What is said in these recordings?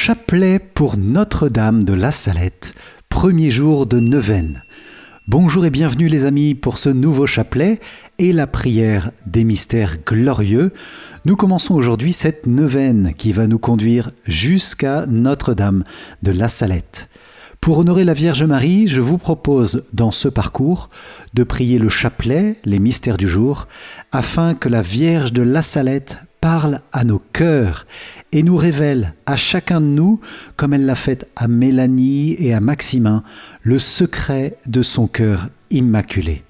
Chapelet pour Notre-Dame de la Salette, premier jour de neuvaine. Bonjour et bienvenue les amis pour ce nouveau chapelet et la prière des mystères glorieux. Nous commençons aujourd'hui cette neuvaine qui va nous conduire jusqu'à Notre-Dame de la Salette. Pour honorer la Vierge Marie, je vous propose dans ce parcours de prier le chapelet, les mystères du jour, afin que la Vierge de la Salette parle à nos cœurs et nous révèle à chacun de nous, comme elle l'a fait à Mélanie et à Maximin, le secret de son cœur immaculé.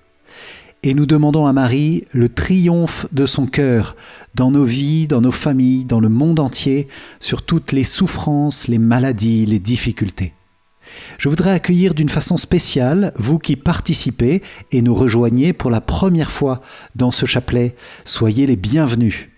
Et nous demandons à Marie le triomphe de son cœur dans nos vies, dans nos familles, dans le monde entier, sur toutes les souffrances, les maladies, les difficultés. Je voudrais accueillir d'une façon spéciale, vous qui participez et nous rejoignez pour la première fois dans ce chapelet. Soyez les bienvenus.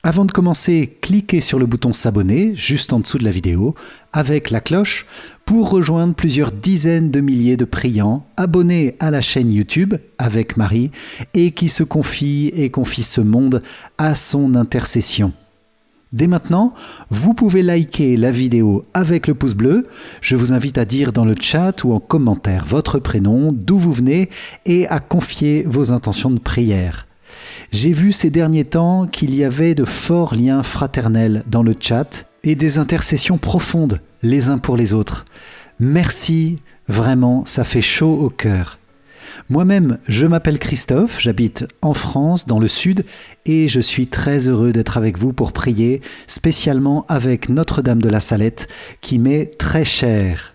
Avant de commencer, cliquez sur le bouton s'abonner, juste en dessous de la vidéo, avec la cloche, pour rejoindre plusieurs dizaines de milliers de priants abonnés à la chaîne YouTube avec Marie et qui se confient et confient ce monde à son intercession. Dès maintenant, vous pouvez liker la vidéo avec le pouce bleu. Je vous invite à dire dans le chat ou en commentaire votre prénom, d'où vous venez et à confier vos intentions de prière. J'ai vu ces derniers temps qu'il y avait de forts liens fraternels dans le chat et des intercessions profondes les uns pour les autres. Merci, vraiment, ça fait chaud au cœur. Moi-même, je m'appelle Christophe, j'habite en France, dans le sud, et je suis très heureux d'être avec vous pour prier, spécialement avec Notre-Dame de la Salette, qui m'est très chère.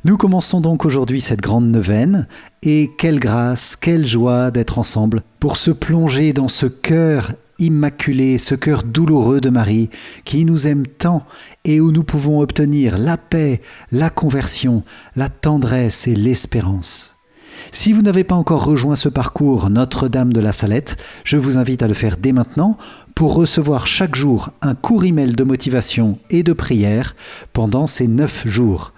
Nous commençons donc aujourd'hui cette grande neuvaine, et quelle grâce, quelle joie d'être ensemble pour se plonger dans ce cœur immaculé, ce cœur douloureux de Marie, qui nous aime tant et où nous pouvons obtenir la paix, la conversion, la tendresse et l'espérance. Si vous n'avez pas encore rejoint ce parcours Notre-Dame de la Salette, je vous invite à le faire dès maintenant pour recevoir chaque jour un court email de motivation et de prière pendant ces 9 jours.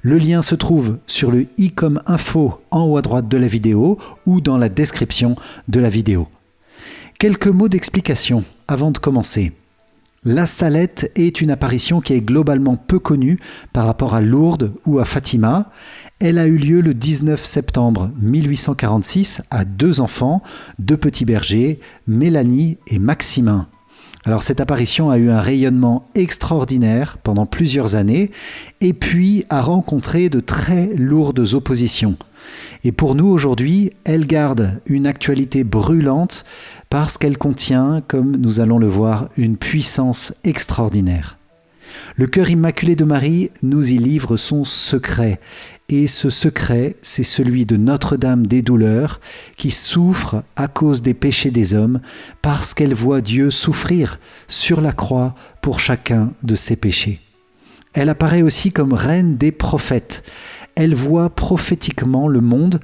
Le lien se trouve sur le i comme info en haut à droite de la vidéo ou dans la description de la vidéo. Quelques mots d'explication avant de commencer. La Salette est une apparition qui est globalement peu connue par rapport à Lourdes ou à Fatima. Elle a eu lieu le 19 septembre 1846 à 2 enfants, 2 petits bergers, Mélanie et Maximin. Alors cette apparition a eu un rayonnement extraordinaire pendant plusieurs années et puis a rencontré de très lourdes oppositions. Et pour nous aujourd'hui, elle garde une actualité brûlante parce qu'elle contient, comme nous allons le voir, une puissance extraordinaire. Le cœur immaculé de Marie nous y livre son secret. Et ce secret, c'est celui de Notre-Dame des douleurs qui souffre à cause des péchés des hommes parce qu'elle voit Dieu souffrir sur la croix pour chacun de ses péchés. Elle apparaît aussi comme reine des prophètes. Elle voit prophétiquement le monde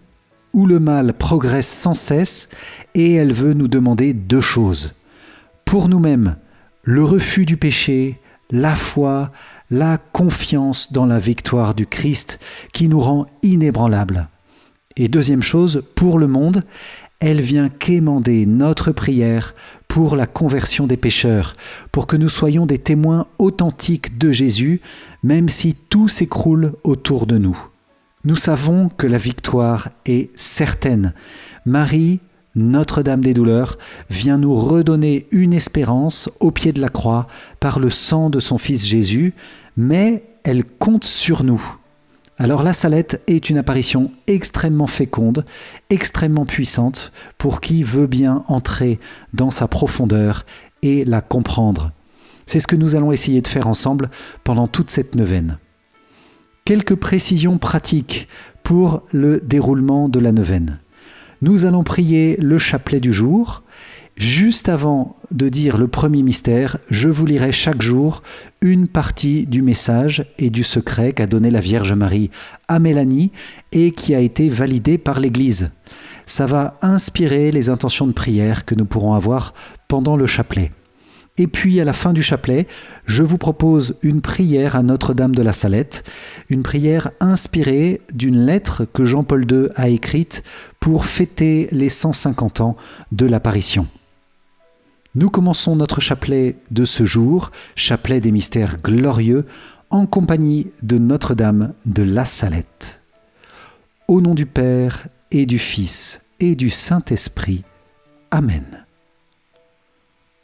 où le mal progresse sans cesse et elle veut nous demander 2 choses. Pour nous-mêmes, le refus du péché, la foi, la confiance dans la victoire du Christ qui nous rend inébranlables. Et deuxième chose, pour le monde, elle vient quémander notre prière pour la conversion des pécheurs, pour que nous soyons des témoins authentiques de Jésus, même si tout s'écroule autour de nous. Nous savons que la victoire est certaine. Marie, Notre-Dame des douleurs, vient nous redonner une espérance au pied de la croix par le sang de son Fils Jésus, mais elle compte sur nous. Alors la Salette est une apparition extrêmement féconde, extrêmement puissante pour qui veut bien entrer dans sa profondeur et la comprendre. C'est ce que nous allons essayer de faire ensemble pendant toute cette neuvaine. Quelques précisions pratiques pour le déroulement de la neuvaine. Nous allons prier le chapelet du jour. Juste avant de dire le premier mystère, je vous lirai chaque jour une partie du message et du secret qu'a donné la Vierge Marie à Mélanie et qui a été validé par l'Église. Ça va inspirer les intentions de prière que nous pourrons avoir pendant le chapelet. Et puis à la fin du chapelet, je vous propose une prière à Notre-Dame de la Salette, une prière inspirée d'une lettre que Jean-Paul II a écrite pour fêter les 150 ans de l'apparition. Nous commençons notre chapelet de ce jour, chapelet des mystères glorieux, en compagnie de Notre-Dame de la Salette. Au nom du Père et du Fils et du Saint-Esprit. Amen.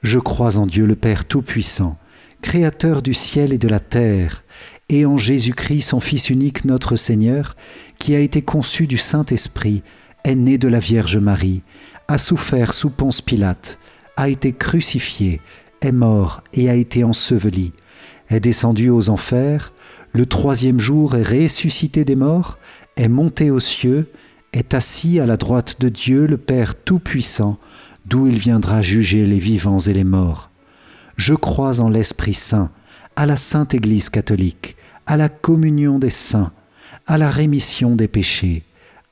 Je crois en Dieu le Père Tout-Puissant, Créateur du ciel et de la terre, et en Jésus-Christ, son Fils unique, notre Seigneur, qui a été conçu du Saint-Esprit, est né de la Vierge Marie, a souffert sous Ponce Pilate, a été crucifié, est mort et a été enseveli, est descendu aux enfers, le troisième jour est ressuscité des morts, est monté aux cieux, est assis à la droite de Dieu le Père Tout-Puissant, d'où il viendra juger les vivants et les morts. Je crois en l'Esprit Saint, à la Sainte Église catholique, à la communion des saints, à la rémission des péchés,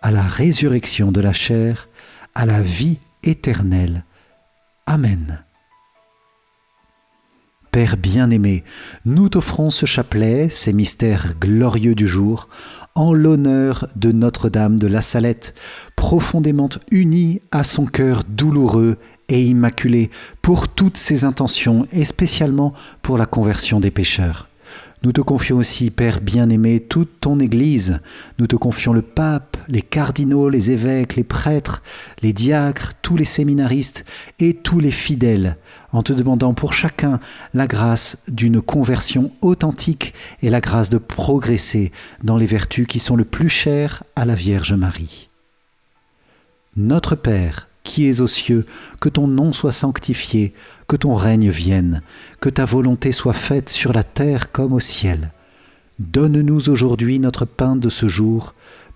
à la résurrection de la chair, à la vie éternelle. Amen. Père bien-aimé, nous t'offrons ce chapelet, ces mystères glorieux du jour, en l'honneur de Notre-Dame de la Salette, profondément unie à son cœur douloureux et immaculé pour toutes ses intentions et spécialement pour la conversion des pécheurs. Nous te confions aussi, Père bien-aimé, toute ton Église. Nous te confions le pape, les cardinaux, les évêques, les prêtres, les diacres, tous les séminaristes et tous les fidèles, en te demandant pour chacun la grâce d'une conversion authentique et la grâce de progresser dans les vertus qui sont le plus chères à la Vierge Marie. Notre Père, qui es aux cieux, que ton nom soit sanctifié, que ton règne vienne, que ta volonté soit faite sur la terre comme au ciel. Donne-nous aujourd'hui notre pain de ce jour,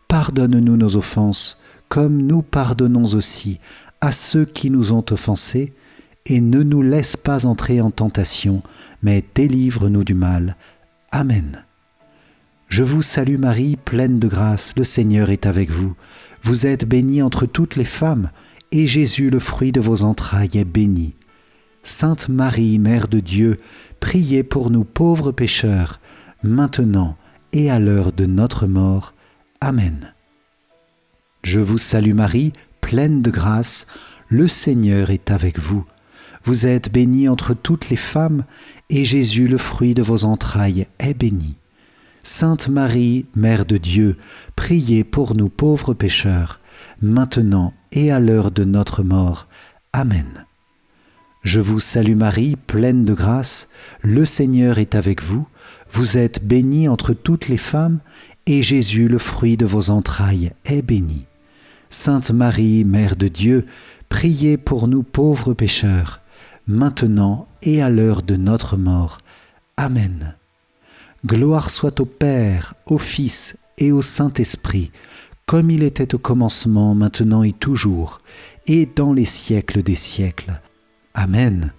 pardonne-nous nos offenses, comme nous pardonnons aussi à ceux qui nous ont offensés, et ne nous laisse pas entrer en tentation, mais délivre-nous du mal. Amen. Je vous salue Marie, pleine de grâce, le Seigneur est avec vous. Vous êtes bénie entre toutes les femmes, et Jésus, le fruit de vos entrailles, est béni. Sainte Marie, Mère de Dieu, priez pour nous pauvres pécheurs, maintenant et à l'heure de notre mort. Amen. Je vous salue Marie, pleine de grâce, le Seigneur est avec vous. Vous êtes bénie entre toutes les femmes, et Jésus, le fruit de vos entrailles, est béni. Sainte Marie, Mère de Dieu, priez pour nous pauvres pécheurs, maintenant et à l'heure de notre mort. Amen. Je vous salue Marie, pleine de grâce, le Seigneur est avec vous. Vous êtes bénie entre toutes les femmes, et Jésus, le fruit de vos entrailles, est béni. Sainte Marie, Mère de Dieu, priez pour nous pauvres pécheurs, maintenant et à l'heure de notre mort. Amen. Gloire soit au Père, au Fils et au Saint-Esprit, comme il était au commencement, maintenant et toujours, et dans les siècles des siècles. Amen.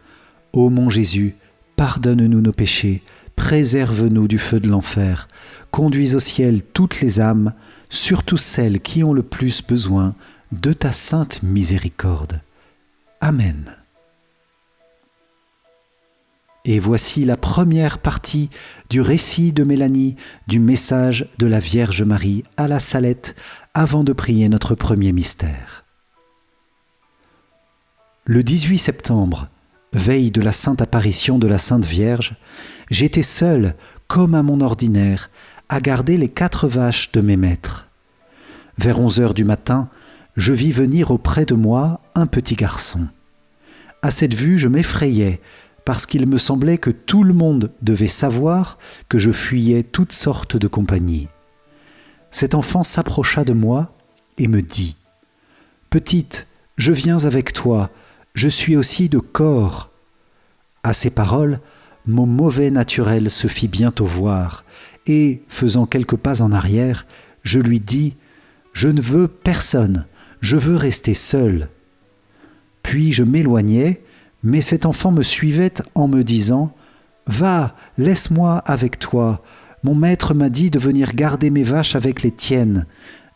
Ô mon Jésus, pardonne-nous nos péchés, préserve-nous du feu de l'enfer, conduis au ciel toutes les âmes, surtout celles qui ont le plus besoin de ta sainte miséricorde. Amen. Et voici la première partie du récit de Mélanie du message de la Vierge Marie à la Salette avant de prier notre premier mystère. Le 18 septembre, veille de la sainte apparition de la Sainte Vierge, j'étais seul, comme à mon ordinaire, à garder les 4 vaches de mes maîtres. Vers 11 heures du matin, je vis venir auprès de moi un petit garçon. À cette vue, je m'effrayais, parce qu'il me semblait que tout le monde devait savoir que je fuyais toutes sortes de compagnies. Cet enfant s'approcha de moi et me dit « Petite, je viens avec toi, je suis aussi de corps. » À ces paroles, mon mauvais naturel se fit bientôt voir, et, faisant quelques pas en arrière, je lui dis « Je ne veux personne, je veux rester seul. » Puis je m'éloignai, mais cet enfant me suivait en me disant « Va, laisse-moi avec toi, mon maître m'a dit de venir garder mes vaches avec les tiennes,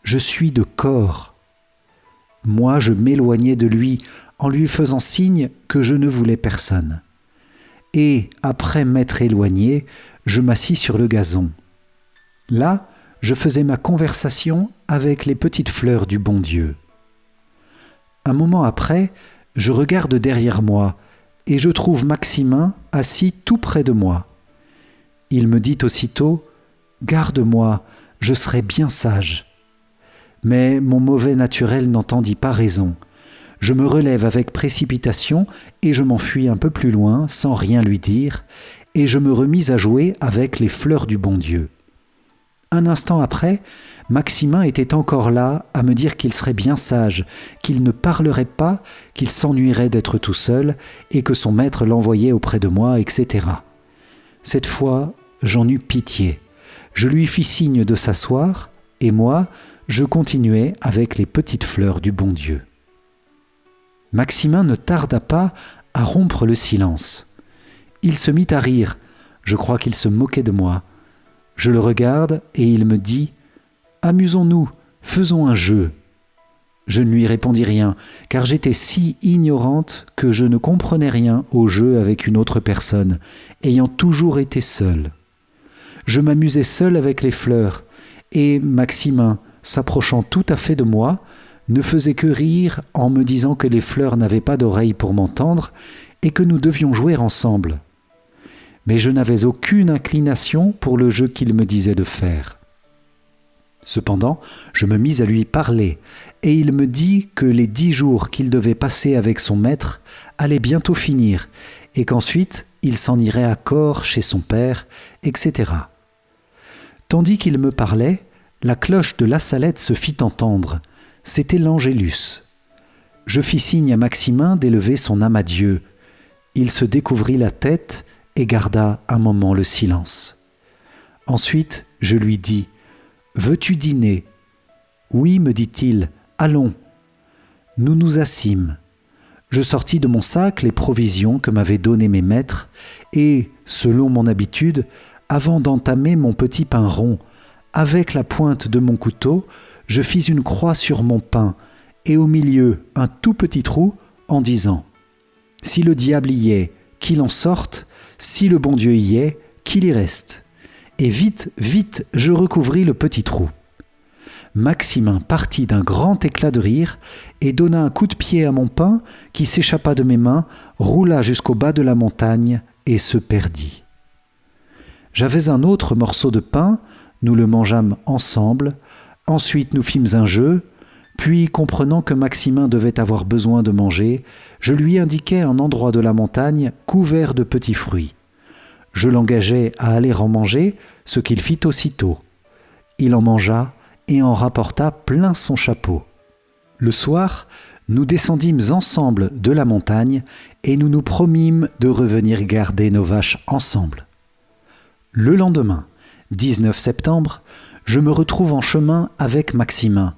je suis de corps. » Moi, je m'éloignai de lui en lui faisant signe que je ne voulais personne. Et, après m'être éloigné, je m'assis sur le gazon. Là, je faisais ma conversation avec les petites fleurs du bon Dieu. Un moment après, je regarde derrière moi et je trouve Maximin assis tout près de moi. Il me dit aussitôt « Garde-moi, je serai bien sage ». Mais mon mauvais naturel n'entendit pas raison. Je me relève avec précipitation et je m'enfuis un peu plus loin sans rien lui dire, et je me remis à jouer avec les fleurs du bon Dieu. Un instant après, Maximin était encore là à me dire qu'il serait bien sage, qu'il ne parlerait pas, qu'il s'ennuierait d'être tout seul et que son maître l'envoyait auprès de moi, etc. Cette fois, j'en eus pitié. Je lui fis signe de s'asseoir et moi, je continuai avec les petites fleurs du bon Dieu. Maximin ne tarda pas à rompre le silence. Il se mit à rire. Je crois qu'il se moquait de moi. Je le regarde et il me dit « Amusons-nous, faisons un jeu ». Je ne lui répondis rien, car j'étais si ignorante que je ne comprenais rien au jeu avec une autre personne, ayant toujours été seule. Je m'amusais seul avec les fleurs, et Maximin, s'approchant tout à fait de moi, ne faisait que rire en me disant que les fleurs n'avaient pas d'oreilles pour m'entendre et que nous devions jouer ensemble. Mais je n'avais aucune inclination pour le jeu qu'il me disait de faire. Cependant, je me mis à lui parler, et il me dit que les 10 jours qu'il devait passer avec son maître allaient bientôt finir, et qu'ensuite il s'en irait à corps chez son père, etc. Tandis qu'il me parlait, la cloche de la Salette se fit entendre. C'était l'Angélus. Je fis signe à Maximin d'élever son âme à Dieu. Il se découvrit la tête et garda un moment le silence. Ensuite, je lui dis « Veux-tu dîner ?» « Oui, me dit-il, allons. » Nous nous assîmes. Je sortis de mon sac les provisions que m'avaient données mes maîtres et, selon mon habitude, avant d'entamer mon petit pain rond, avec la pointe de mon couteau, je fis une croix sur mon pain et au milieu un tout petit trou en disant « Si le diable y est, qu'il en sorte, si le bon Dieu y est, qu'il y reste. » Et vite, vite, je recouvris le petit trou. Maximin partit d'un grand éclat de rire et donna un coup de pied à mon pain qui s'échappa de mes mains, roula jusqu'au bas de la montagne et se perdit. J'avais un autre morceau de pain, nous le mangeâmes ensemble, ensuite nous fîmes un jeu, puis comprenant que Maximin devait avoir besoin de manger, je lui indiquai un endroit de la montagne couvert de petits fruits. Je l'engageai à aller en manger, ce qu'il fit aussitôt. Il en mangea et en rapporta plein son chapeau. Le soir, nous descendîmes ensemble de la montagne et nous nous promîmes de revenir garder nos vaches ensemble. Le lendemain, 19 septembre, je me retrouve en chemin avec Maximin.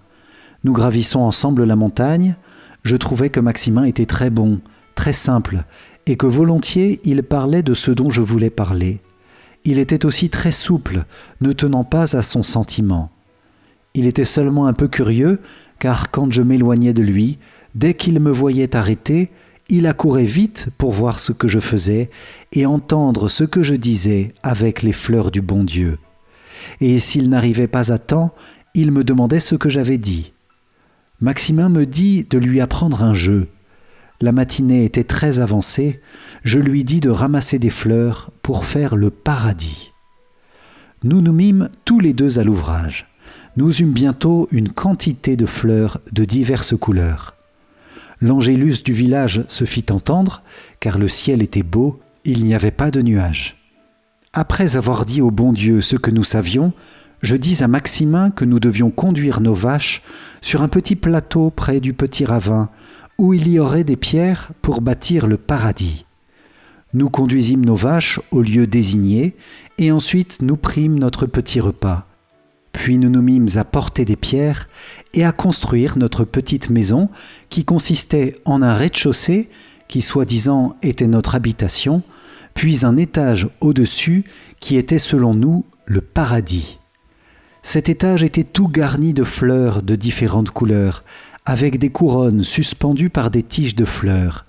Nous gravissons ensemble la montagne. Je trouvais que Maximin était très bon, très simple, et que volontiers il parlait de ce dont je voulais parler. Il était aussi très souple, ne tenant pas à son sentiment. Il était seulement un peu curieux, car quand je m'éloignais de lui, dès qu'il me voyait arrêter, il accourait vite pour voir ce que je faisais et entendre ce que je disais avec les fleurs du bon Dieu. Et s'il n'arrivait pas à temps, il me demandait ce que j'avais dit. Maximin me dit de lui apprendre un jeu. La matinée était très avancée, je lui dis de ramasser des fleurs pour faire le paradis. Nous nous mîmes tous les deux à l'ouvrage. Nous eûmes bientôt une quantité de fleurs de diverses couleurs. L'Angélus du village se fit entendre, car le ciel était beau, il n'y avait pas de nuages. Après avoir dit au bon Dieu ce que nous savions, je dis à Maximin que nous devions conduire nos vaches sur un petit plateau près du petit ravin, où il y aurait des pierres pour bâtir le paradis. Nous conduisîmes nos vaches au lieu désigné, et ensuite nous prîmes notre petit repas. Puis nous nous mîmes à porter des pierres et à construire notre petite maison qui consistait en un rez-de-chaussée qui soi-disant était notre habitation, puis un étage au-dessus qui était selon nous le paradis. Cet étage était tout garni de fleurs de différentes couleurs, avec des couronnes suspendues par des tiges de fleurs.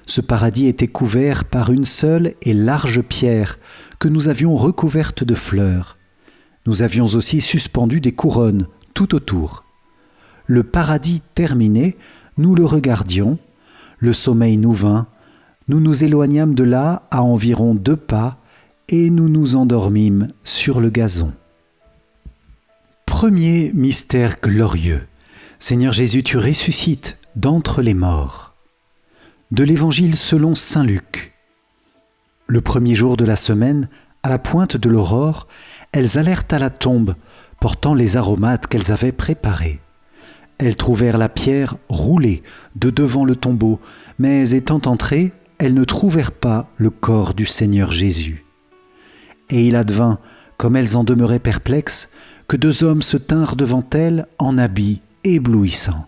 Ce paradis était couvert par une seule et large pierre que nous avions recouverte de fleurs. Nous avions aussi suspendu des couronnes tout autour. Le paradis terminé, nous le regardions, le sommeil nous vint, nous nous éloignâmes de là à environ 2 pas, et nous nous endormîmes sur le gazon. Premier mystère glorieux. Seigneur Jésus, tu ressuscites d'entre les morts. De l'Évangile selon saint Luc. Le premier jour de la semaine, à la pointe de l'aurore, elles allèrent à la tombe, portant les aromates qu'elles avaient préparés. Elles trouvèrent la pierre roulée de devant le tombeau, mais étant entrées, elles ne trouvèrent pas le corps du Seigneur Jésus. Et il advint, comme elles en demeuraient perplexes, que 2 hommes se tinrent devant elles en habits éblouissants.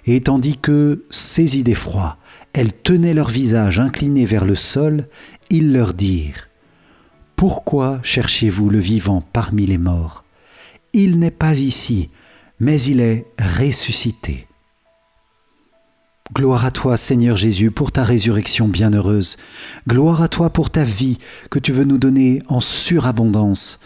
Et tandis que, saisies d'effroi, elles tenaient leur visage incliné vers le sol, ils leur dirent : « Pourquoi cherchez-vous le vivant parmi les morts ? Il n'est pas ici, mais il est ressuscité. » Gloire à toi, Seigneur Jésus, pour ta résurrection bienheureuse. Gloire à toi pour ta vie que tu veux nous donner en surabondance.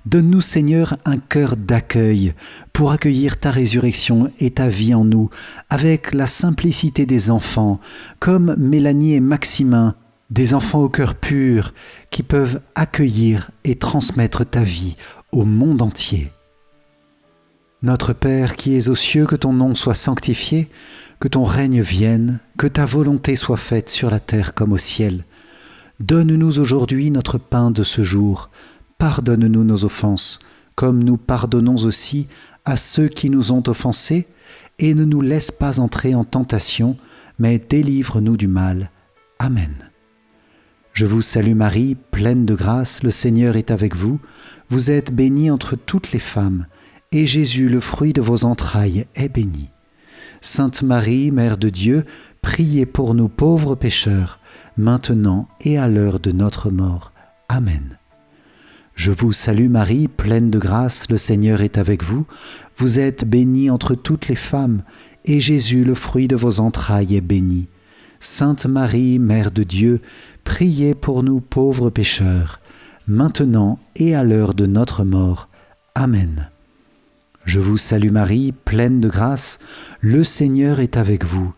Donne-nous, Seigneur, un cœur d'accueil pour accueillir ta résurrection et ta vie en nous, avec la simplicité des enfants, comme Mélanie et Maximin, des enfants au cœur pur qui peuvent accueillir et transmettre ta vie au monde entier. Notre Père qui es aux cieux, que ton nom soit sanctifié, que ton règne vienne, que ta volonté soit faite sur la terre comme au ciel. Donne-nous aujourd'hui notre pain de ce jour. Pardonne-nous nos offenses, comme nous pardonnons aussi à ceux qui nous ont offensés, et ne nous laisse pas entrer en tentation, mais délivre-nous du mal. Amen. Je vous salue Marie, pleine de grâce, le Seigneur est avec vous. Vous êtes bénie entre toutes les femmes, et Jésus, le fruit de vos entrailles, est béni. Sainte Marie, Mère de Dieu, priez pour nous pauvres pécheurs, maintenant et à l'heure de notre mort. Amen. Je vous salue Marie, pleine de grâce, le Seigneur est avec vous. Vous êtes bénie entre toutes les femmes, et Jésus, le fruit de vos entrailles, est béni. Sainte Marie, Mère de Dieu, priez pour nous pauvres pécheurs, maintenant et à l'heure de notre mort. Amen. Je vous salue Marie, pleine de grâce, le Seigneur est avec vous.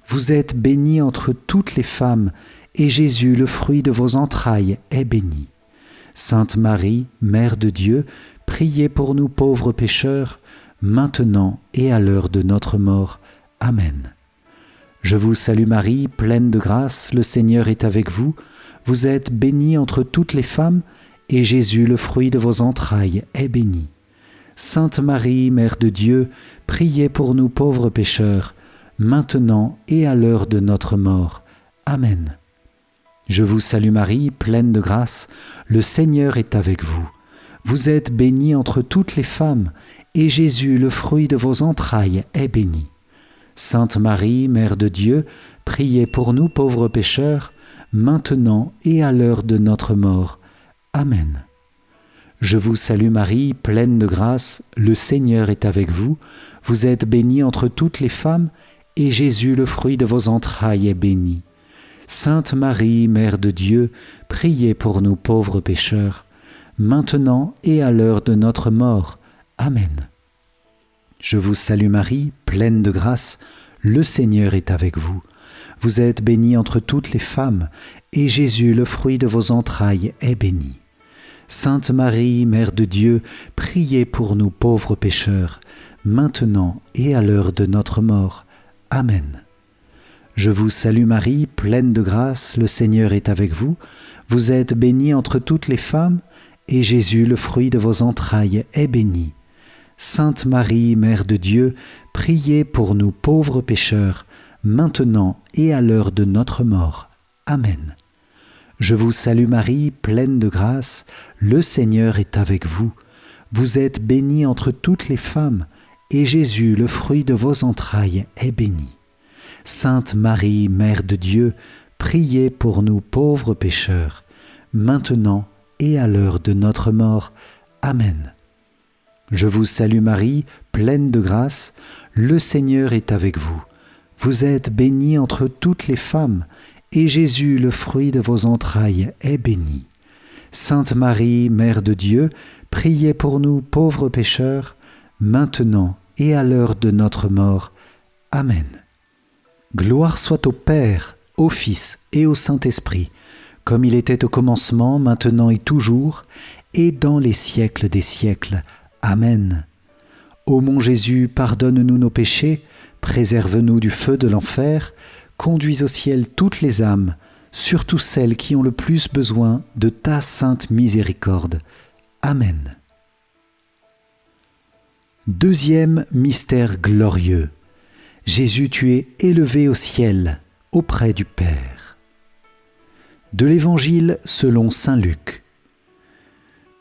Vous êtes bénie entre toutes les femmes, et Jésus, le fruit de vos entrailles, est béni. Sainte Marie, Mère de Dieu, priez pour nous pauvres pécheurs, maintenant et à l'heure de notre mort. Amen. Je vous salue Marie, pleine de grâce, le Seigneur est avec vous. Vous êtes bénie entre toutes les femmes, et Jésus, le fruit de vos entrailles, est béni. Sainte Marie, Mère de Dieu, priez pour nous pauvres pécheurs, maintenant et à l'heure de notre mort. Amen. Je vous salue Marie, pleine de grâce, le Seigneur est avec vous. Vous êtes bénie entre toutes les femmes, et Jésus, le fruit de vos entrailles, est béni. Sainte Marie, Mère de Dieu, priez pour nous pauvres pécheurs, maintenant et à l'heure de notre mort. Amen. Je vous salue Marie, pleine de grâce, le Seigneur est avec vous. Vous êtes bénie entre toutes les femmes, et Jésus, le fruit de vos entrailles, est béni. Sainte Marie, Mère de Dieu, priez pour nous pauvres pécheurs, maintenant et à l'heure de notre mort. Amen. Je vous salue Marie, pleine de grâce, le Seigneur est avec vous. Vous êtes bénie entre toutes les femmes, et Jésus, le fruit de vos entrailles, est béni. Sainte Marie, Mère de Dieu, priez pour nous pauvres pécheurs, maintenant et à l'heure de notre mort. Amen. Je vous salue Marie, pleine de grâce, le Seigneur est avec vous. Vous êtes bénie entre toutes les femmes, et Jésus, le fruit de vos entrailles, est béni. Sainte Marie, Mère de Dieu, priez pour nous pauvres pécheurs, maintenant et à l'heure de notre mort. Amen. Je vous salue Marie, pleine de grâce, le Seigneur est avec vous. Vous êtes bénie entre toutes les femmes, et Jésus, le fruit de vos entrailles, est béni. Sainte Marie, Mère de Dieu, priez pour nous pauvres pécheurs, maintenant et à l'heure de notre mort. Amen. Je vous salue Marie, pleine de grâce, le Seigneur est avec vous. Vous êtes bénie entre toutes les femmes, et Jésus, le fruit de vos entrailles, est béni. Sainte Marie, Mère de Dieu, priez pour nous pauvres pécheurs, maintenant et à l'heure de notre mort. Amen. Gloire soit au Père, au Fils et au Saint-Esprit, comme il était au commencement, maintenant et toujours, et dans les siècles des siècles. Amen. Ô mon Jésus, pardonne-nous nos péchés, préserve-nous du feu de l'enfer, conduis au ciel toutes les âmes, surtout celles qui ont le plus besoin de ta sainte miséricorde. Amen. Deuxième mystère glorieux. Jésus, tu es élevé au ciel, auprès du Père. De l'Évangile selon saint Luc.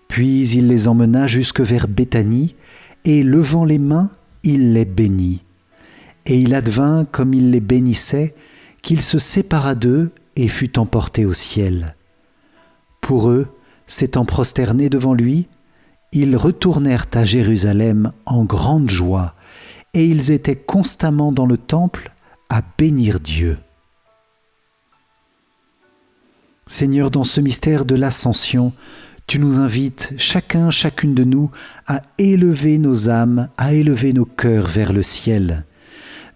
Puis il les emmena jusque vers Béthanie, et levant les mains, il les bénit. Et il advint, comme il les bénissait, qu'il se sépara d'eux et fut emporté au ciel. Pour eux, s'étant prosternés devant lui, ils retournèrent à Jérusalem en grande joie, et ils étaient constamment dans le temple à bénir Dieu. Seigneur, dans ce mystère de l'Ascension, tu nous invites, chacune de nous, à élever nos âmes, à élever nos cœurs vers le ciel.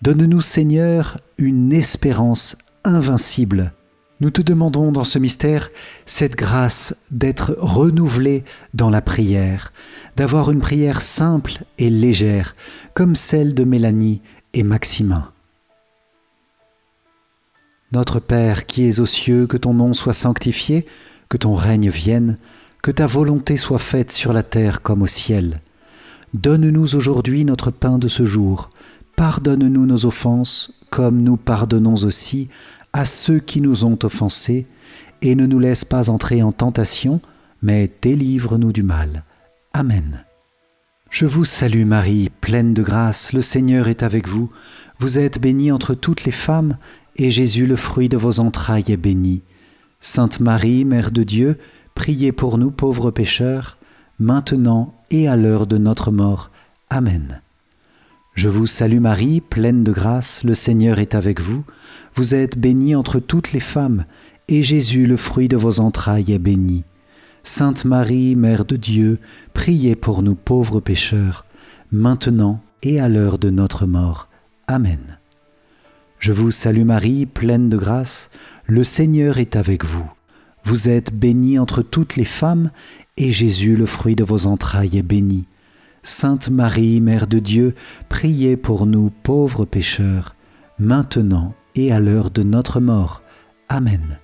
Donne-nous, Seigneur, une espérance invincible. Nous te demandons dans ce mystère cette grâce d'être renouvelé dans la prière, d'avoir une prière simple et légère, comme celle de Mélanie et Maximin. Notre Père qui es aux cieux, que ton nom soit sanctifié, que ton règne vienne, que ta volonté soit faite sur la terre comme au ciel. Donne-nous aujourd'hui notre pain de ce jour. Pardonne-nous nos offenses, comme nous pardonnons aussi à ceux qui nous ont offensés, et ne nous laisse pas entrer en tentation, mais délivre-nous du mal. Amen. Je vous salue Marie, pleine de grâce, le Seigneur est avec vous. Vous êtes bénie entre toutes les femmes, et Jésus, le fruit de vos entrailles, est béni. Sainte Marie, Mère de Dieu, priez pour nous pauvres pécheurs, maintenant et à l'heure de notre mort. Amen. Je vous salue Marie, pleine de grâce, le Seigneur est avec vous. Vous êtes bénie entre toutes les femmes, et Jésus, le fruit de vos entrailles, est béni. Sainte Marie, Mère de Dieu, priez pour nous pauvres pécheurs, maintenant et à l'heure de notre mort. Amen. Je vous salue Marie, pleine de grâce, le Seigneur est avec vous. Vous êtes bénie entre toutes les femmes, et Jésus, le fruit de vos entrailles, est béni. Sainte Marie, Mère de Dieu, priez pour nous pauvres pécheurs, maintenant et à l'heure de notre mort. Amen.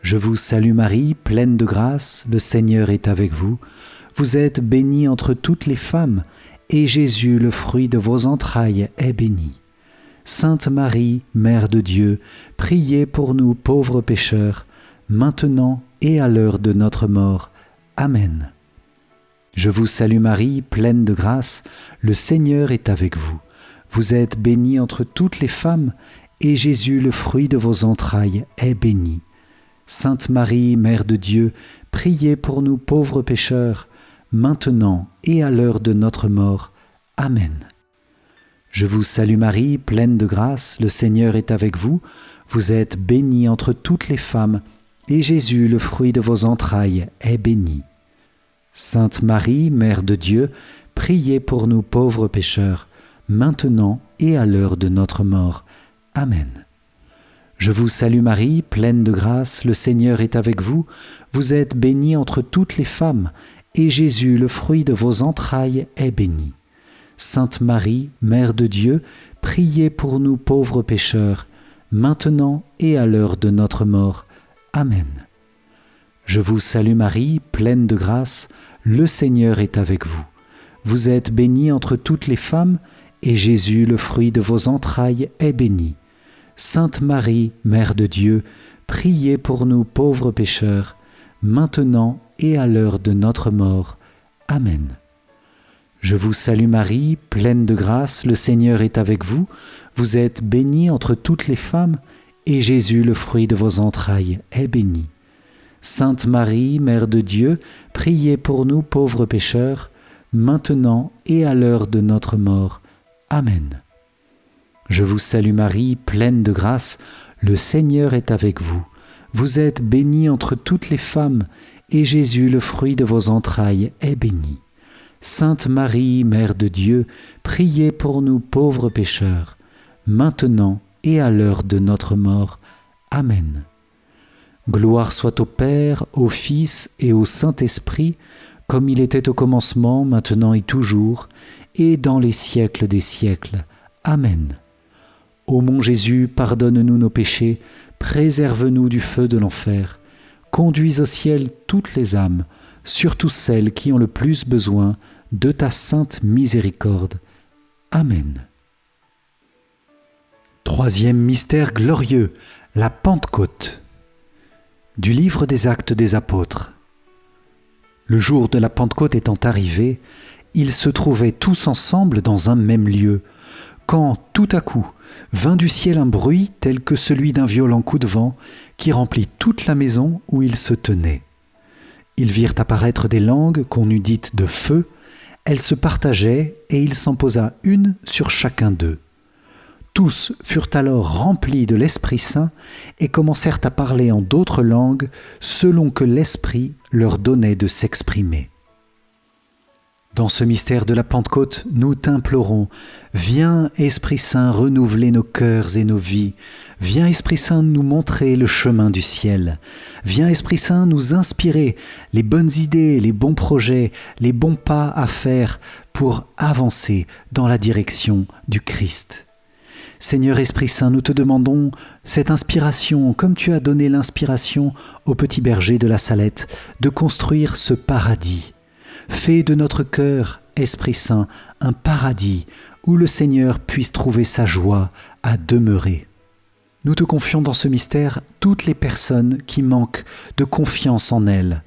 Je vous salue Marie, pleine de grâce, le Seigneur est avec vous. Vous êtes bénie entre toutes les femmes, et Jésus, le fruit de vos entrailles, est béni. Sainte Marie, Mère de Dieu, priez pour nous pauvres pécheurs, maintenant et à l'heure de notre mort. Amen. Je vous salue Marie, pleine de grâce, le Seigneur est avec vous. Vous êtes bénie entre toutes les femmes, et Jésus, le fruit de vos entrailles, est béni. Sainte Marie, Mère de Dieu, priez pour nous pauvres pécheurs, maintenant et à l'heure de notre mort. Amen. Je vous salue Marie, pleine de grâce, le Seigneur est avec vous. Vous êtes bénie entre toutes les femmes, et Jésus, le fruit de vos entrailles, est béni. Sainte Marie, Mère de Dieu, priez pour nous pauvres pécheurs, maintenant et à l'heure de notre mort. Amen. Je vous salue Marie, pleine de grâce, le Seigneur est avec vous. Vous êtes bénie entre toutes les femmes, et Jésus, le fruit de vos entrailles, est béni. Sainte Marie, Mère de Dieu, priez pour nous pauvres pécheurs, maintenant et à l'heure de notre mort. Amen. Je vous salue Marie, pleine de grâce, le Seigneur est avec vous. Vous êtes bénie entre toutes les femmes, et Jésus, le fruit de vos entrailles, est béni. Sainte Marie, Mère de Dieu, priez pour nous pauvres pécheurs, maintenant et à l'heure de notre mort. Amen. Je vous salue Marie, pleine de grâce, le Seigneur est avec vous. Vous êtes bénie entre toutes les femmes, et Jésus, le fruit de vos entrailles, est béni. Sainte Marie, Mère de Dieu, priez pour nous pauvres pécheurs, maintenant et à l'heure de notre mort. Amen. Je vous salue Marie, pleine de grâce, le Seigneur est avec vous. Vous êtes bénie entre toutes les femmes, et Jésus, le fruit de vos entrailles, est béni. Sainte Marie, Mère de Dieu, priez pour nous pauvres pécheurs, maintenant et à l'heure de notre mort. Amen. Gloire soit au Père, au Fils et au Saint-Esprit, comme il était au commencement, maintenant et toujours, et dans les siècles des siècles. Amen. Ô mon Jésus, pardonne-nous nos péchés, préserve-nous du feu de l'enfer, conduis au ciel toutes les âmes, surtout celles qui ont le plus besoin de ta sainte miséricorde. Amen. Troisième mystère glorieux, la Pentecôte. Du livre des Actes des Apôtres. Le jour de la Pentecôte étant arrivé, ils se trouvaient tous ensemble dans un même lieu, quand, tout à coup, vint du ciel un bruit tel que celui d'un violent coup de vent qui remplit toute la maison où ils se tenaient. Ils virent apparaître des langues qu'on eût dites de feu, elles se partageaient et il s'en posa une sur chacun d'eux. Tous furent alors remplis de l'Esprit Saint et commencèrent à parler en d'autres langues selon que l'Esprit leur donnait de s'exprimer. Dans ce mystère de la Pentecôte, nous t'implorons, viens Esprit Saint renouveler nos cœurs et nos vies, viens Esprit Saint nous montrer le chemin du ciel, viens Esprit Saint nous inspirer les bonnes idées, les bons projets, les bons pas à faire pour avancer dans la direction du Christ. Seigneur Esprit Saint, nous te demandons cette inspiration, comme tu as donné l'inspiration au petit berger de la Salette, de construire ce paradis. Fais de notre cœur, Esprit Saint, un paradis où le Seigneur puisse trouver sa joie à demeurer. Nous te confions dans ce mystère toutes les personnes qui manquent de confiance en elle.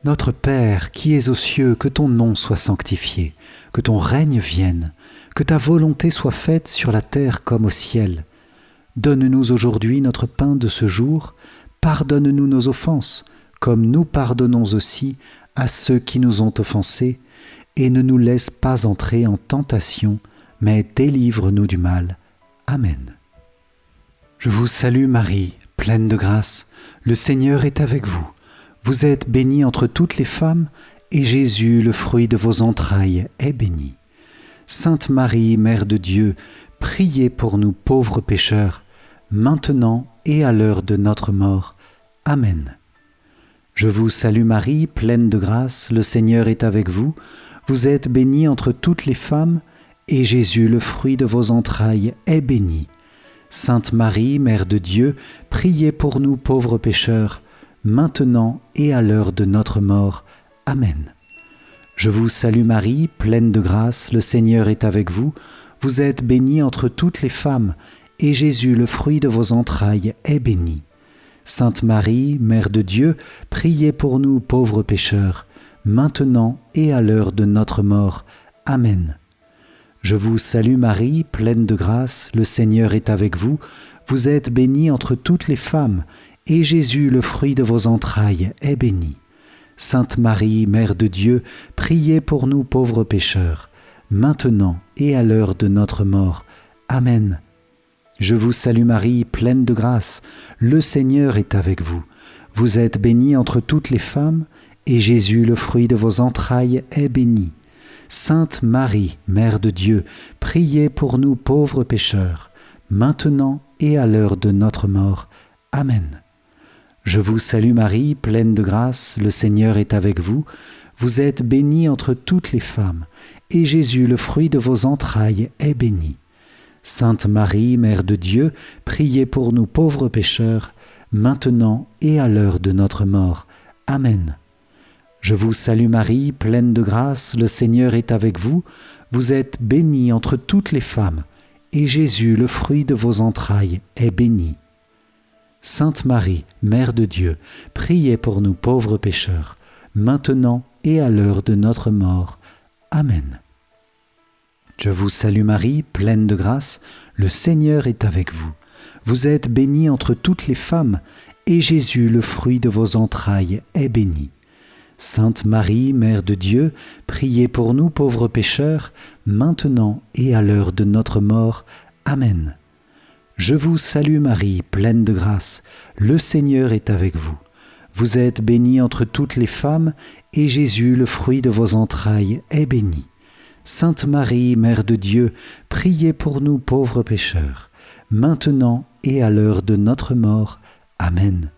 Notre Père qui es aux cieux, que ton nom soit sanctifié, que ton règne vienne, que ta volonté soit faite sur la terre comme au ciel. Donne-nous aujourd'hui notre pain de ce jour, pardonne-nous nos offenses, comme nous pardonnons aussi à ceux qui nous ont offensés, et ne nous laisse pas entrer en tentation, mais délivre-nous du mal. Amen. Je vous salue Marie, pleine de grâce, le Seigneur est avec vous. Vous êtes bénie entre toutes les femmes, et Jésus, le fruit de vos entrailles, est béni. Sainte Marie, Mère de Dieu, priez pour nous pauvres pécheurs, maintenant et à l'heure de notre mort. Amen. Je vous salue Marie, pleine de grâce, le Seigneur est avec vous. Vous êtes bénie entre toutes les femmes, et Jésus, le fruit de vos entrailles, est béni. Sainte Marie, Mère de Dieu, priez pour nous pauvres pécheurs, maintenant et à l'heure de notre mort. Amen. Je vous salue Marie, pleine de grâce, le Seigneur est avec vous. Vous êtes bénie entre toutes les femmes, et Jésus, le fruit de vos entrailles, est béni. Sainte Marie, Mère de Dieu, priez pour nous pauvres pécheurs, maintenant et à l'heure de notre mort. Amen. Je vous salue Marie, pleine de grâce, le Seigneur est avec vous. Vous êtes bénie entre toutes les femmes, et Jésus, le fruit de vos entrailles, est béni. Sainte Marie, Mère de Dieu, priez pour nous pauvres pécheurs, maintenant et à l'heure de notre mort. Amen. Je vous salue Marie, pleine de grâce, le Seigneur est avec vous. Vous êtes bénie entre toutes les femmes, et Jésus, le fruit de vos entrailles, est béni. Sainte Marie, Mère de Dieu, priez pour nous pauvres pécheurs, maintenant et à l'heure de notre mort. Amen. Je vous salue Marie, pleine de grâce, le Seigneur est avec vous. Vous êtes bénie entre toutes les femmes, et Jésus, le fruit de vos entrailles, est béni. Sainte Marie, Mère de Dieu, priez pour nous pauvres pécheurs, maintenant et à l'heure de notre mort. Amen. Je vous salue Marie, pleine de grâce, le Seigneur est avec vous. Vous êtes bénie entre toutes les femmes, et Jésus, le fruit de vos entrailles, est béni. Sainte Marie, Mère de Dieu, priez pour nous pauvres pécheurs, maintenant et à l'heure de notre mort. Amen. Je vous salue Marie, pleine de grâce, le Seigneur est avec vous. Vous êtes bénie entre toutes les femmes, et Jésus, le fruit de vos entrailles, est béni. Sainte Marie, Mère de Dieu, priez pour nous pauvres pécheurs, maintenant et à l'heure de notre mort. Amen. Je vous salue Marie, pleine de grâce, le Seigneur est avec vous. Vous êtes bénie entre toutes les femmes, et Jésus, le fruit de vos entrailles, est béni. Sainte Marie, Mère de Dieu, priez pour nous pauvres pécheurs, maintenant et à l'heure de notre mort. Amen.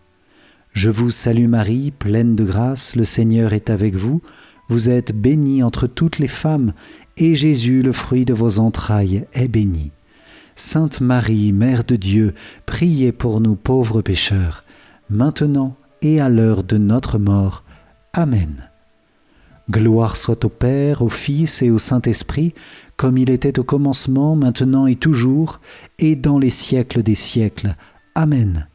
Je vous salue Marie, pleine de grâce, le Seigneur est avec vous. Vous êtes bénie entre toutes les femmes, et Jésus, le fruit de vos entrailles, est béni. Sainte Marie, Mère de Dieu, priez pour nous pauvres pécheurs, maintenant et à l'heure de notre mort. Amen. Gloire soit au Père, au Fils et au Saint-Esprit, comme il était au commencement, maintenant et toujours, et dans les siècles des siècles. Amen.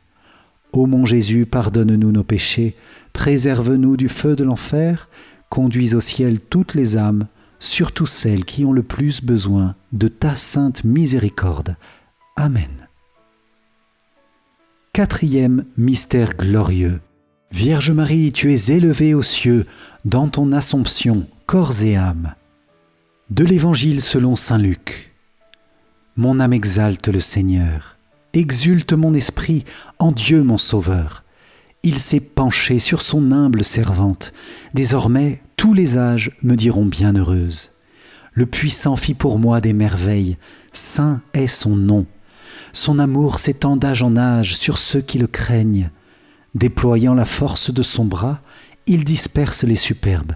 Ô mon Jésus, pardonne-nous nos péchés, préserve-nous du feu de l'enfer, conduis au ciel toutes les âmes, surtout celles qui ont le plus besoin de ta sainte miséricorde. Amen. Quatrième mystère glorieux. Vierge Marie, tu es élevée aux cieux dans ton Assomption, corps et âme. De l'Évangile selon saint Luc. Mon âme exalte le Seigneur. Exulte mon esprit en Dieu mon Sauveur. Il s'est penché sur son humble servante. Désormais, tous les âges me diront bienheureuse. Le Puissant fit pour moi des merveilles. Saint est son nom. Son amour s'étend d'âge en âge sur ceux qui le craignent. Déployant la force de son bras, il disperse les superbes.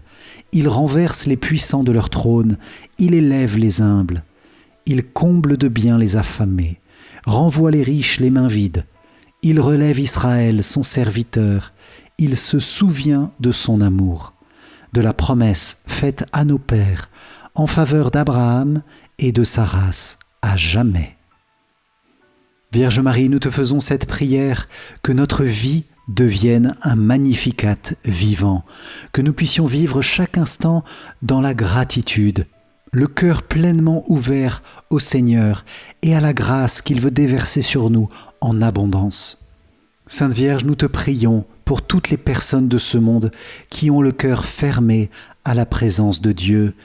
Il renverse les puissants de leur trône. Il élève les humbles. Il comble de bien les affamés. Renvoie les riches les mains vides. Il relève Israël, son serviteur. Il se souvient de son amour, de la promesse faite à nos pères, en faveur d'Abraham et de sa race à jamais. Vierge Marie, nous te faisons cette prière, que notre vie devienne un Magnificat vivant, que nous puissions vivre chaque instant dans la gratitude, le cœur pleinement ouvert au Seigneur et à la grâce qu'il veut déverser sur nous en abondance. Sainte Vierge, nous te prions pour toutes les personnes de ce monde qui ont le cœur fermé à la présence de Dieu.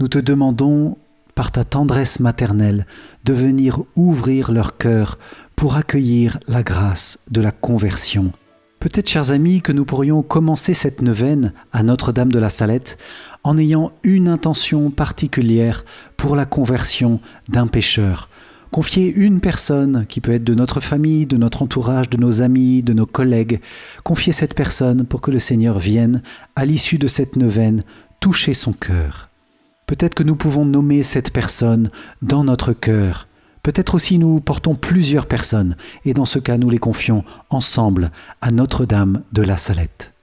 Nous te demandons, par ta tendresse maternelle, de venir ouvrir leur cœur pour accueillir la grâce de la conversion. Peut-être, chers amis, que nous pourrions commencer cette neuvaine à Notre-Dame de la Salette en ayant une intention particulière pour la conversion d'un pécheur. Confier une personne, qui peut être de notre famille, de notre entourage, de nos amis, de nos collègues, confier cette personne pour que le Seigneur vienne, à l'issue de cette neuvaine, toucher son cœur. Peut-être que nous pouvons nommer cette personne dans notre cœur. Peut-être aussi nous portons plusieurs personnes, et dans ce cas nous les confions ensemble à Notre-Dame de la Salette.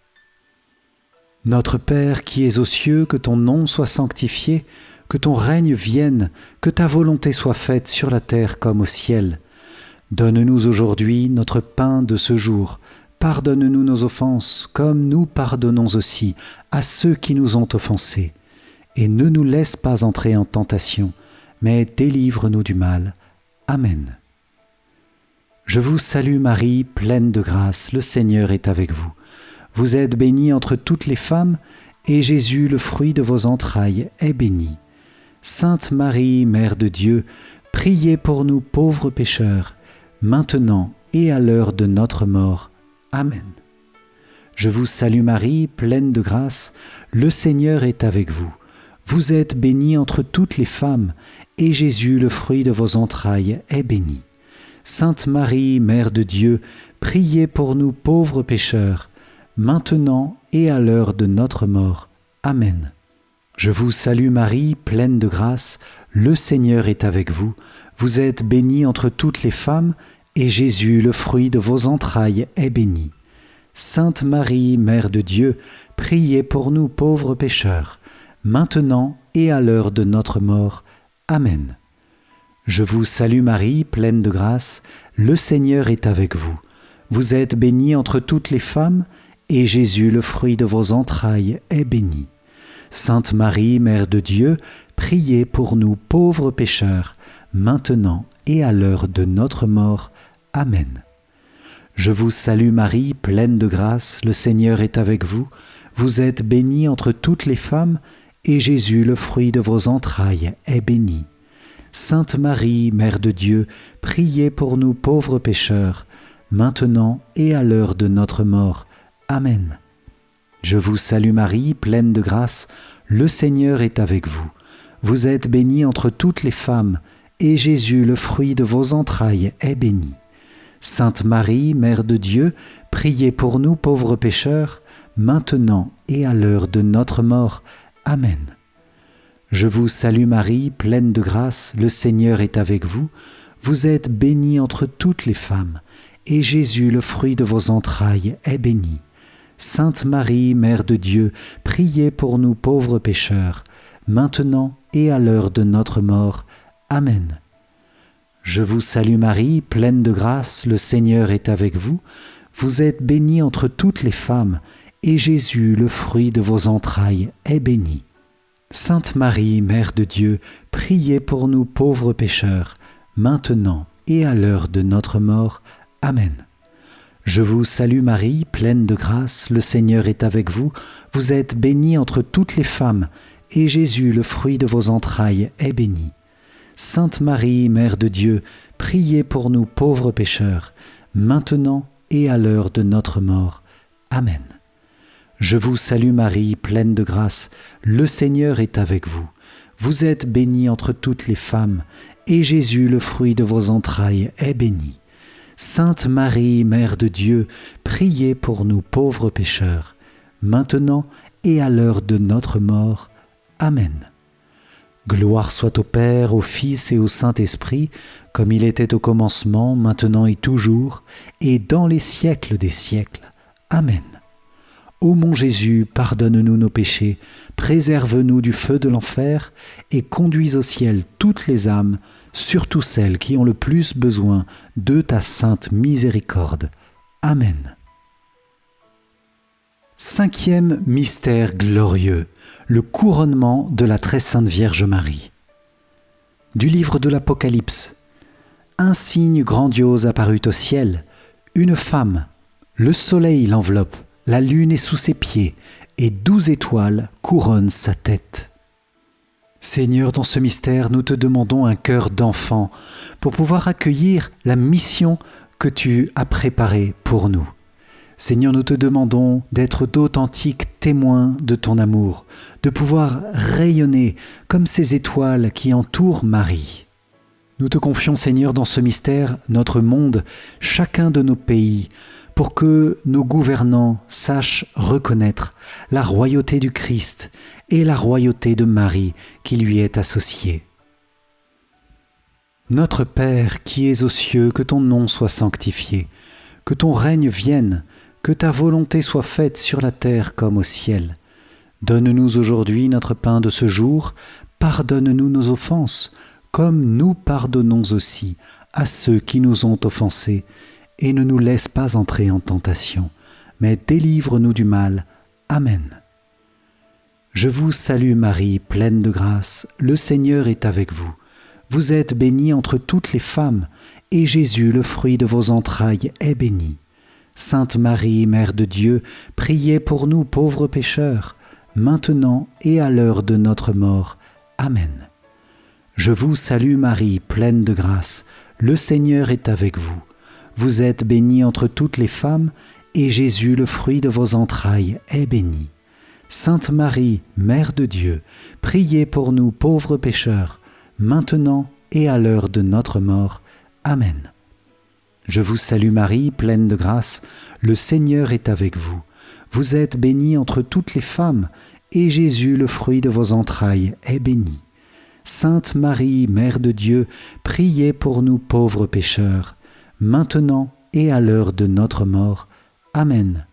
Notre Père qui es aux cieux, que ton nom soit sanctifié, que ton règne vienne, que ta volonté soit faite sur la terre comme au ciel. Donne-nous aujourd'hui notre pain de ce jour. Pardonne-nous nos offenses, comme nous pardonnons aussi à ceux qui nous ont offensés. Et ne nous laisse pas entrer en tentation, mais délivre-nous du mal. Amen. Je vous salue Marie, pleine de grâce, le Seigneur est avec vous. Vous êtes bénie entre toutes les femmes, et Jésus, le fruit de vos entrailles, est béni. Sainte Marie, Mère de Dieu, priez pour nous pauvres pécheurs, maintenant et à l'heure de notre mort. Amen. Je vous salue Marie, pleine de grâce, le Seigneur est avec vous. Vous êtes bénie entre toutes les femmes, et Jésus, le fruit de vos entrailles, est béni. Sainte Marie, Mère de Dieu, priez pour nous pauvres pécheurs, maintenant et à l'heure de notre mort. Amen. Je vous salue Marie, pleine de grâce, le Seigneur est avec vous. Vous êtes bénie entre toutes les femmes, et Jésus, le fruit de vos entrailles, est béni. Sainte Marie, Mère de Dieu, priez pour nous pauvres pécheurs, maintenant et à l'heure de notre mort. Amen. Je vous salue Marie, pleine de grâce, le Seigneur est avec vous. Vous êtes bénie entre toutes les femmes, et Jésus, le fruit de vos entrailles, est béni. Sainte Marie, Mère de Dieu, priez pour nous pauvres pécheurs, maintenant et à l'heure de notre mort. Amen. Je vous salue Marie, pleine de grâce, le Seigneur est avec vous. Vous êtes bénie entre toutes les femmes, et Jésus, le fruit de vos entrailles, est béni. Sainte Marie, Mère de Dieu, priez pour nous pauvres pécheurs, maintenant et à l'heure de notre mort. Amen. Je vous salue Marie, pleine de grâce, le Seigneur est avec vous. Vous êtes bénie entre toutes les femmes, et Jésus, le fruit de vos entrailles, est béni. Sainte Marie, Mère de Dieu, priez pour nous pauvres pécheurs, maintenant et à l'heure de notre mort. Amen. Je vous salue Marie, pleine de grâce, le Seigneur est avec vous. Vous êtes bénie entre toutes les femmes, et Jésus, le fruit de vos entrailles, est béni. Sainte Marie, Mère de Dieu, priez pour nous pauvres pécheurs, maintenant et à l'heure de notre mort. Amen. Je vous salue Marie, pleine de grâce, le Seigneur est avec vous. Vous êtes bénie entre toutes les femmes, et Jésus, le fruit de vos entrailles, est béni. Sainte Marie, Mère de Dieu, priez pour nous pauvres pécheurs, maintenant et à l'heure de notre mort. Amen. Je vous salue Marie, pleine de grâce, le Seigneur est avec vous. Vous êtes bénie entre toutes les femmes, et Jésus, le fruit de vos entrailles, est béni. Sainte Marie, Mère de Dieu, priez pour nous pauvres pécheurs, maintenant et à l'heure de notre mort. Amen. Je vous salue Marie, pleine de grâce, le Seigneur est avec vous. Vous êtes bénie entre toutes les femmes, et Jésus, le fruit de vos entrailles, est béni. Sainte Marie, Mère de Dieu, priez pour nous pauvres pécheurs, maintenant et à l'heure de notre mort. Amen. Gloire soit au Père, au Fils et au Saint-Esprit, comme il était au commencement, maintenant et toujours, et dans les siècles des siècles. Amen. Ô mon Jésus, pardonne-nous nos péchés, préserve-nous du feu de l'enfer, et conduis au ciel toutes les âmes, surtout celles qui ont le plus besoin de ta sainte miséricorde. Amen. Cinquième mystère glorieux, le couronnement de la très sainte Vierge Marie. Du livre de l'Apocalypse. Un signe grandiose apparut au ciel, une femme, le soleil l'enveloppe, la lune est sous ses pieds, et 12 étoiles couronnent sa tête. Seigneur, dans ce mystère, nous te demandons un cœur d'enfant pour pouvoir accueillir la mission que tu as préparée pour nous. Seigneur, nous te demandons d'être d'authentiques témoins de ton amour, de pouvoir rayonner comme ces étoiles qui entourent Marie. Nous te confions, Seigneur, dans ce mystère, notre monde, chacun de nos pays, pour que nos gouvernants sachent reconnaître la royauté du Christ et la royauté de Marie qui lui est associée. Notre Père qui es aux cieux, que ton nom soit sanctifié, que ton règne vienne, que ta volonté soit faite sur la terre comme au ciel. Donne-nous aujourd'hui notre pain de ce jour, pardonne-nous nos offenses, comme nous pardonnons aussi à ceux qui nous ont offensés, et ne nous laisse pas entrer en tentation, mais délivre-nous du mal. Amen. Je vous salue Marie, pleine de grâce, le Seigneur est avec vous. Vous êtes bénie entre toutes les femmes, et Jésus, le fruit de vos entrailles, est béni. Sainte Marie, Mère de Dieu, priez pour nous pauvres pécheurs, maintenant et à l'heure de notre mort. Amen. Je vous salue Marie, pleine de grâce, le Seigneur est avec vous. Vous êtes bénie entre toutes les femmes, et Jésus, le fruit de vos entrailles, est béni. Sainte Marie, Mère de Dieu, priez pour nous pauvres pécheurs, maintenant et à l'heure de notre mort. Amen. Je vous salue Marie, pleine de grâce, le Seigneur est avec vous. Vous êtes bénie entre toutes les femmes, et Jésus, le fruit de vos entrailles, est béni. Sainte Marie, Mère de Dieu, priez pour nous pauvres pécheurs, maintenant et à l'heure de notre mort. Amen.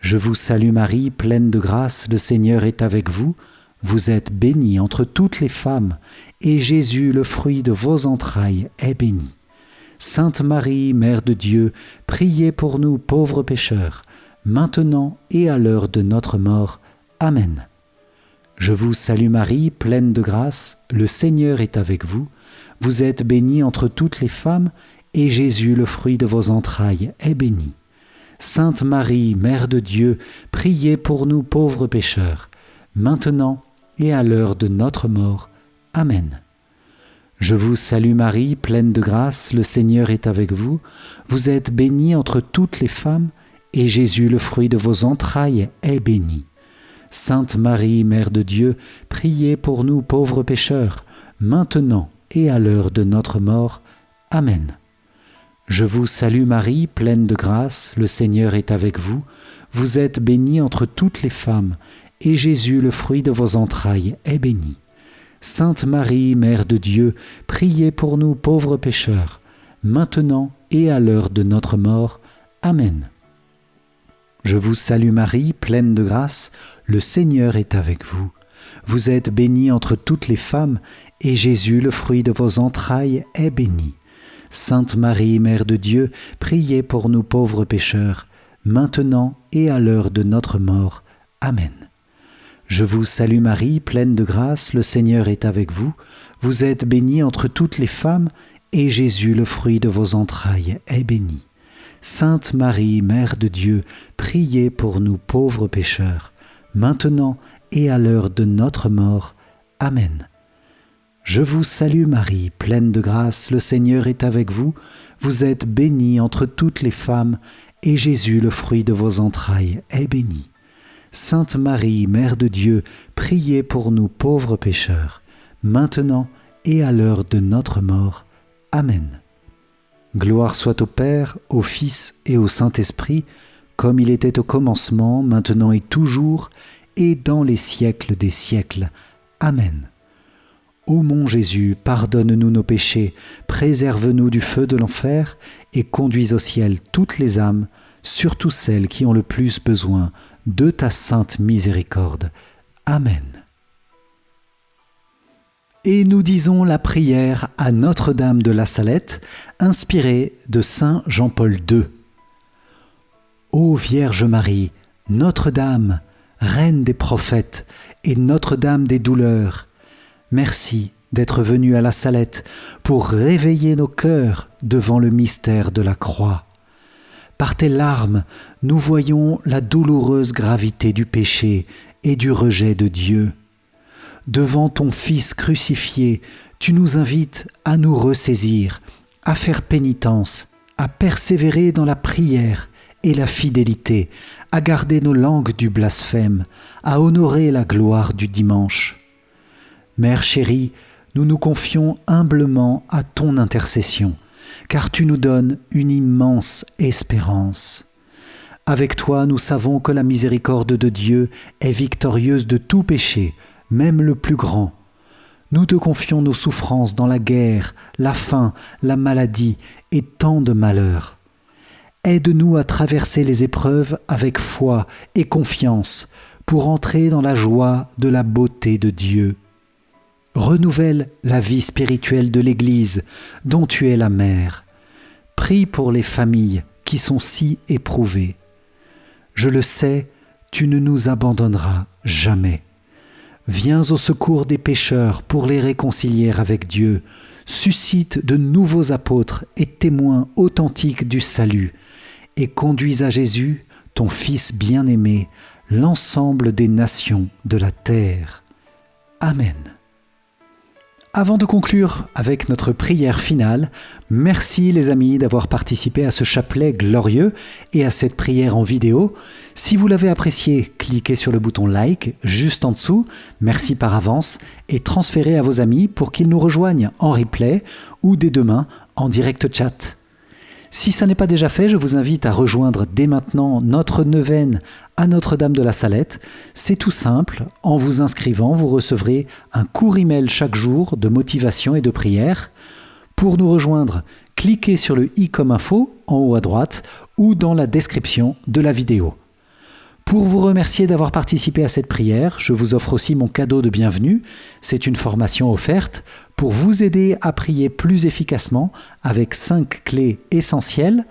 Je vous salue Marie, pleine de grâce, le Seigneur est avec vous. Vous êtes bénie entre toutes les femmes, et Jésus, le fruit de vos entrailles, est béni. Sainte Marie, Mère de Dieu, priez pour nous pauvres pécheurs, maintenant et à l'heure de notre mort. Amen. Je vous salue Marie, pleine de grâce, le Seigneur est avec vous. Vous êtes bénie entre toutes les femmes, et Jésus, le fruit de vos entrailles, est béni. Sainte Marie, Mère de Dieu, priez pour nous pauvres pécheurs, maintenant et à l'heure de notre mort. Amen. Je vous salue Marie, pleine de grâce, le Seigneur est avec vous. Vous êtes bénie entre toutes les femmes, et Jésus, le fruit de vos entrailles, est béni. Sainte Marie, Mère de Dieu, priez pour nous pauvres pécheurs, maintenant et à l'heure de notre mort. Amen. Je vous salue Marie, pleine de grâce, le Seigneur est avec vous. Vous êtes bénie entre toutes les femmes, et Jésus, le fruit de vos entrailles, est béni. Sainte Marie, Mère de Dieu, priez pour nous pauvres pécheurs, maintenant et à l'heure de notre mort. Amen. Je vous salue Marie, pleine de grâce, le Seigneur est avec vous. Vous êtes bénie entre toutes les femmes, et Jésus, le fruit de vos entrailles, est béni. Sainte Marie, Mère de Dieu, priez pour nous pauvres pécheurs, maintenant et à l'heure de notre mort. Amen. Je vous salue Marie, pleine de grâce, le Seigneur est avec vous. Vous êtes bénie entre toutes les femmes, et Jésus, le fruit de vos entrailles, est béni. Sainte Marie, Mère de Dieu, priez pour nous pauvres pécheurs, maintenant et à l'heure de notre mort. Amen. Je vous salue Marie, pleine de grâce, le Seigneur est avec vous. Vous êtes bénie entre toutes les femmes, et Jésus, le fruit de vos entrailles, est béni. Sainte Marie, Mère de Dieu, priez pour nous pauvres pécheurs, maintenant et à l'heure de notre mort. Amen. Gloire soit au Père, au Fils et au Saint-Esprit, comme il était au commencement, maintenant et toujours, et dans les siècles des siècles. Amen. Ô mon Jésus, pardonne-nous nos péchés, préserve-nous du feu de l'enfer et conduis au ciel toutes les âmes, surtout celles qui ont le plus besoin de ta sainte miséricorde. Amen. Et nous disons la prière à Notre-Dame de la Salette, inspirée de Saint Jean-Paul II. Ô Vierge Marie, Notre-Dame, Reine des prophètes et Notre-Dame des douleurs, merci d'être venue à la Salette pour réveiller nos cœurs devant le mystère de la croix. Par tes larmes, nous voyons la douloureuse gravité du péché et du rejet de Dieu. Devant ton Fils crucifié, tu nous invites à nous ressaisir, à faire pénitence, à persévérer dans la prière et la fidélité, à garder nos langues du blasphème, à honorer la gloire du dimanche. Mère chérie, nous nous confions humblement à ton intercession, car tu nous donnes une immense espérance. Avec toi, nous savons que la miséricorde de Dieu est victorieuse de tout péché, même le plus grand. Nous te confions nos souffrances dans la guerre, la faim, la maladie et tant de malheurs. Aide-nous à traverser les épreuves avec foi et confiance pour entrer dans la joie de la beauté de Dieu. Renouvelle la vie spirituelle de l'Église dont tu es la mère. Prie pour les familles qui sont si éprouvées. Je le sais, tu ne nous abandonneras jamais. Viens au secours des pécheurs pour les réconcilier avec Dieu. Suscite de nouveaux apôtres et témoins authentiques du salut et conduis à Jésus, ton Fils bien-aimé, l'ensemble des nations de la terre. Amen. Avant de conclure avec notre prière finale, merci les amis d'avoir participé à ce chapelet glorieux et à cette prière en vidéo. Si vous l'avez apprécié, cliquez sur le bouton like juste en dessous, merci par avance, et transférez à vos amis pour qu'ils nous rejoignent en replay ou dès demain en direct chat. Si ça n'est pas déjà fait, je vous invite à rejoindre dès maintenant notre neuvaine à Notre-Dame de la Salette. C'est tout simple, en vous inscrivant, vous recevrez un court email chaque jour de motivation et de prière. Pour nous rejoindre, cliquez sur le i comme info en haut à droite ou dans la description de la vidéo. Pour vous remercier d'avoir participé à cette prière, je vous offre aussi mon cadeau de bienvenue. C'est une formation offerte pour vous aider à prier plus efficacement avec 5 clés essentielles.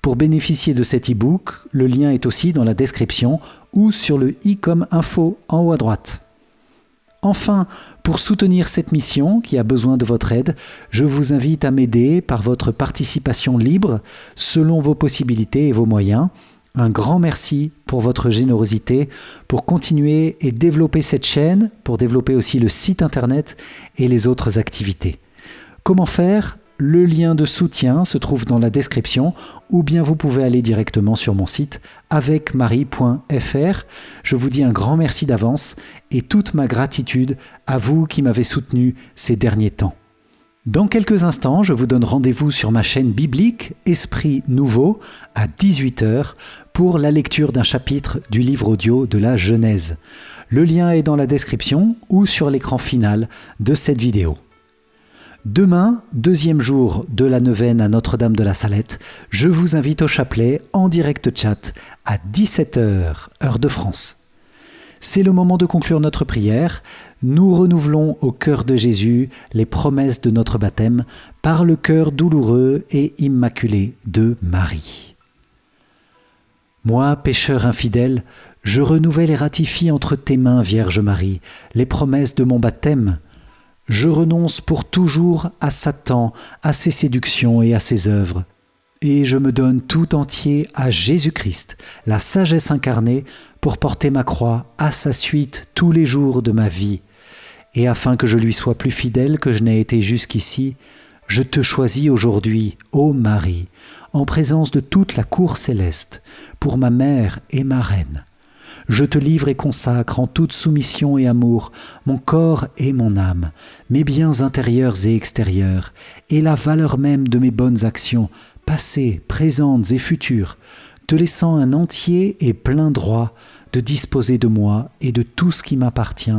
Pour bénéficier de cet e-book, le lien est aussi dans la description ou sur le i comme info en haut à droite. Enfin, pour soutenir cette mission qui a besoin de votre aide, je vous invite à m'aider par votre participation libre selon vos possibilités et vos moyens. Un grand merci pour votre générosité, pour continuer et développer cette chaîne, pour développer aussi le site internet et les autres activités. Comment faire ? Le lien de soutien se trouve dans la description ou bien vous pouvez aller directement sur mon site avecmarie.fr. Je vous dis un grand merci d'avance et toute ma gratitude à vous qui m'avez soutenu ces derniers temps. Dans quelques instants, je vous donne rendez-vous sur ma chaîne biblique Esprit Nouveau à 18h pour la lecture d'un chapitre du livre audio de la Genèse. Le lien est dans la description ou sur l'écran final de cette vidéo. Demain, deuxième jour de la neuvaine à Notre-Dame de la Salette, je vous invite au chapelet en direct chat à 17h, heure de France. C'est le moment de conclure notre prière. Nous renouvelons au cœur de Jésus les promesses de notre baptême par le cœur douloureux et immaculé de Marie. Moi, pécheur infidèle, je renouvelle et ratifie entre tes mains, Vierge Marie, les promesses de mon baptême. Je renonce pour toujours à Satan, à ses séductions et à ses œuvres. Et je me donne tout entier à Jésus-Christ, la sagesse incarnée, pour porter ma croix à sa suite tous les jours de ma vie. Et afin que je lui sois plus fidèle que je n'ai été jusqu'ici, je te choisis aujourd'hui, ô Marie, en présence de toute la cour céleste, pour ma mère et ma reine. Je te livre et consacre en toute soumission et amour mon corps et mon âme, mes biens intérieurs et extérieurs, et la valeur même de mes bonnes actions, passées, présentes et futures, te laissant un entier et plein droit de disposer de moi et de tout ce qui m'appartient,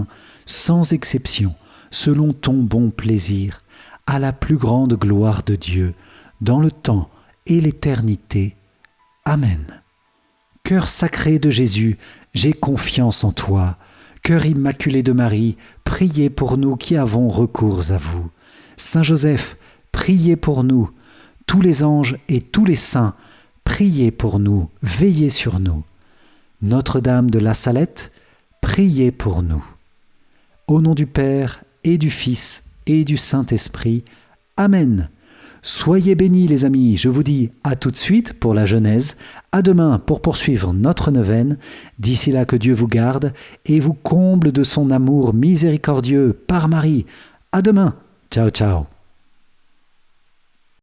sans exception, selon ton bon plaisir, à la plus grande gloire de Dieu, dans le temps et l'éternité. Amen. Cœur sacré de Jésus, j'ai confiance en toi. Cœur immaculé de Marie, priez pour nous qui avons recours à vous. Saint Joseph, priez pour nous. Tous les anges et tous les saints, priez pour nous, veillez sur nous. Notre-Dame de la Salette, priez pour nous. Au nom du Père et du Fils et du Saint-Esprit. Amen. Soyez bénis les amis, je vous dis à tout de suite pour la Genèse, à demain pour poursuivre notre neuvaine. D'ici là que Dieu vous garde et vous comble de son amour miséricordieux par Marie. À demain. Ciao ciao.